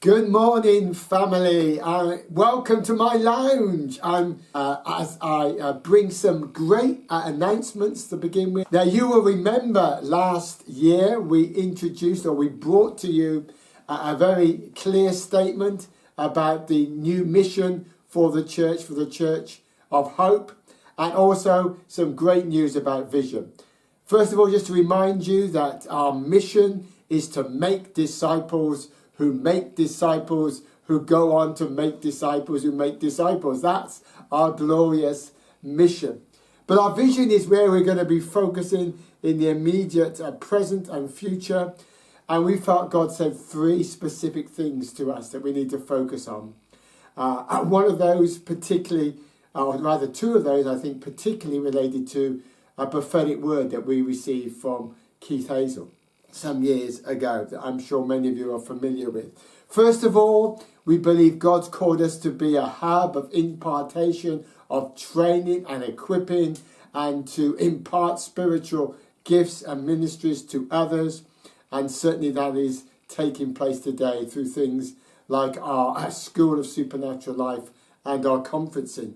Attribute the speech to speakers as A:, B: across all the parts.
A: Good morning, family. Welcome to my lounge. As I bring some great announcements to begin with. Now, you will remember last year we brought to you a very clear statement about the new mission for the Church of Hope, and also some great news about vision. First of all, just to remind you that our mission is to make disciples who make disciples who go on to make disciples who make disciples. That's our glorious mission. But our vision is where we're going to be focusing in the immediate present and future. And we felt God said 3 specific things to us that we need to focus on. One of those particularly, or rather 2 of those, I think particularly related to a prophetic word that we received from Keith Hazel some years ago that I'm sure many of you are familiar with. First of all, we believe God's called us to be a hub of impartation, of training and equipping, and to impart spiritual gifts and ministries to others. And certainly that is taking place today through things like our School of Supernatural Life and our conferencing.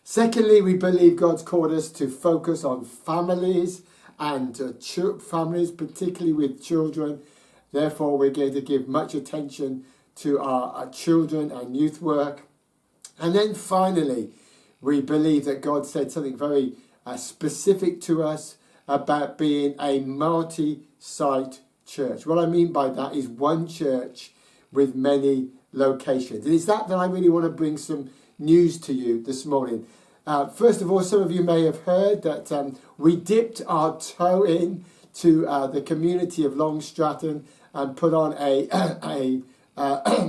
A: Secondly, we believe God's called us to focus on families and families, particularly with children. Therefore, we're going to give much attention to our children and youth work. And then finally, we believe that God said something very specific to us about being a multi-site church. What I mean by that is one church with many locations. And it's that I really want to bring some news to you this morning. First of all, some of you may have heard that we dipped our toe in to the community of Long Stratton and put on a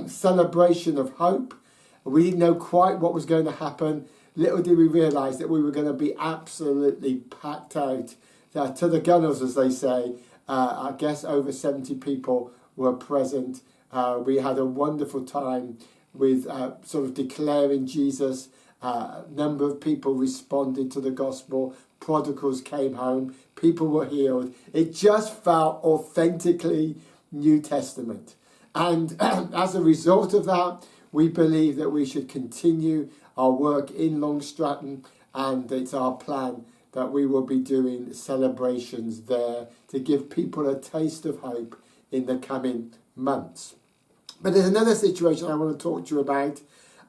A: celebration of hope. We didn't know quite what was going to happen. Little did we realise that we were going to be absolutely packed out to the gunnels, as they say. I guess over 70 people were present. We had a wonderful time with sort of declaring Jesus. A number of people responded to the gospel. Prodigals came home. People were healed. It just felt authentically New Testament. And as a result of that, we believe that we should continue our work in Long Stratton. And it's our plan that we will be doing celebrations there to give people a taste of hope in the coming months. But there's another situation I want to talk to you about.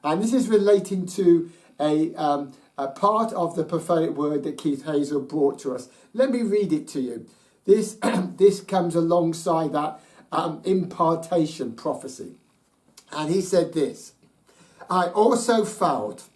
A: And this is relating to a part of the prophetic word that Keith Hazel brought to us. Let me read it to you. This comes alongside that impartation prophecy. And he said this: I also felt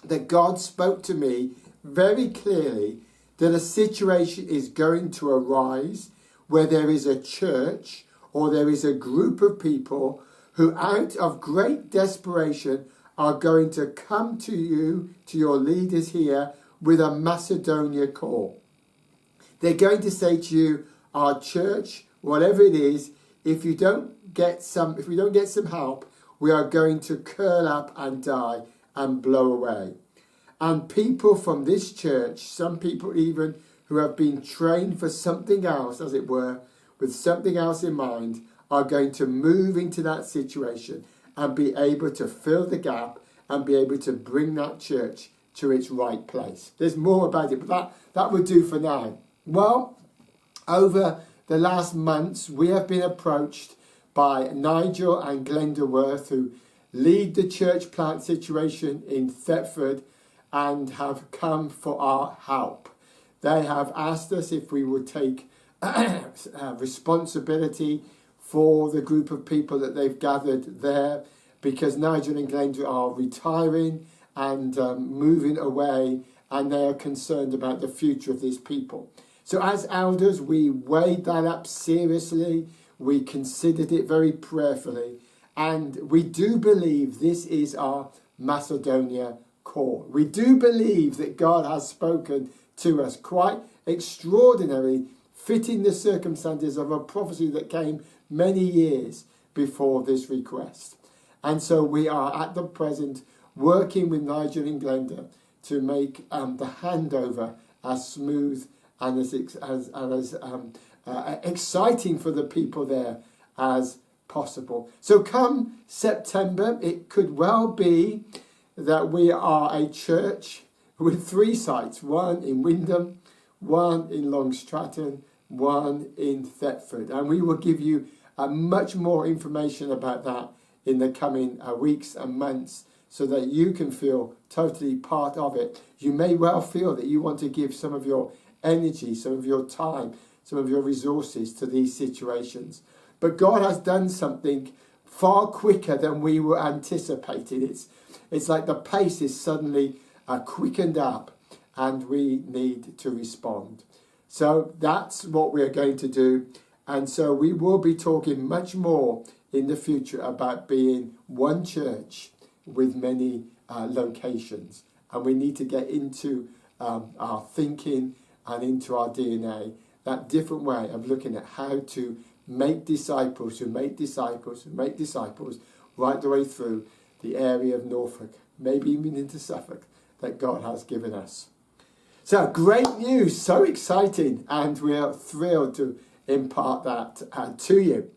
A: that God spoke to me very clearly that a situation is going to arise where there is a church or there is a group of people who out of great desperation are going to come to you, to your leaders here, with a Macedonia call. They're going to say to you, our church, whatever it is, if we don't get some help, we are going to curl up and die and blow away. And people from this church, some people even who have been trained for something else, as it were, with something else in mind, are going to move into that situation and be able to fill the gap and be able to bring that church to its right place. There's more about it, but that would do for now. Well, over the last months, we have been approached by Nigel and Glenda Worth, who lead the church plant situation in Thetford and have come for our help. They have asked us if we would take responsibility for the group of people that they've gathered there, because Nigel and Glenda are retiring and moving away, and they are concerned about the future of these people. So as elders, we weighed that up seriously. We considered it very prayerfully, and we do believe this is our Macedonia call. We do believe that God has spoken to us quite extraordinary, fitting the circumstances of a prophecy that came many years before this request. And so we are at the present working with Nigel and Glenda to make the handover as smooth and as exciting for the people there as possible. So come September, it could well be that we are a church with 3 sites, one in Wymondham, one in Long Stratton, one in Thetford. And we will give you much more information about that in the coming weeks and months so that you can feel totally part of it. You may well feel that you want to give some of your energy, some of your time, some of your resources to these situations. But God has done something far quicker than we were anticipating. It's like the pace is suddenly quickened up and we need to respond. So that's what we're going to do. And so we will be talking much more in the future about being one church with many locations. And we need to get into our thinking and into our DNA, that different way of looking at how to make disciples who make disciples who make disciples right the way through the area of Norfolk, maybe even into Suffolk, that God has given us. So great news, so exciting, and we're thrilled to impart that to you.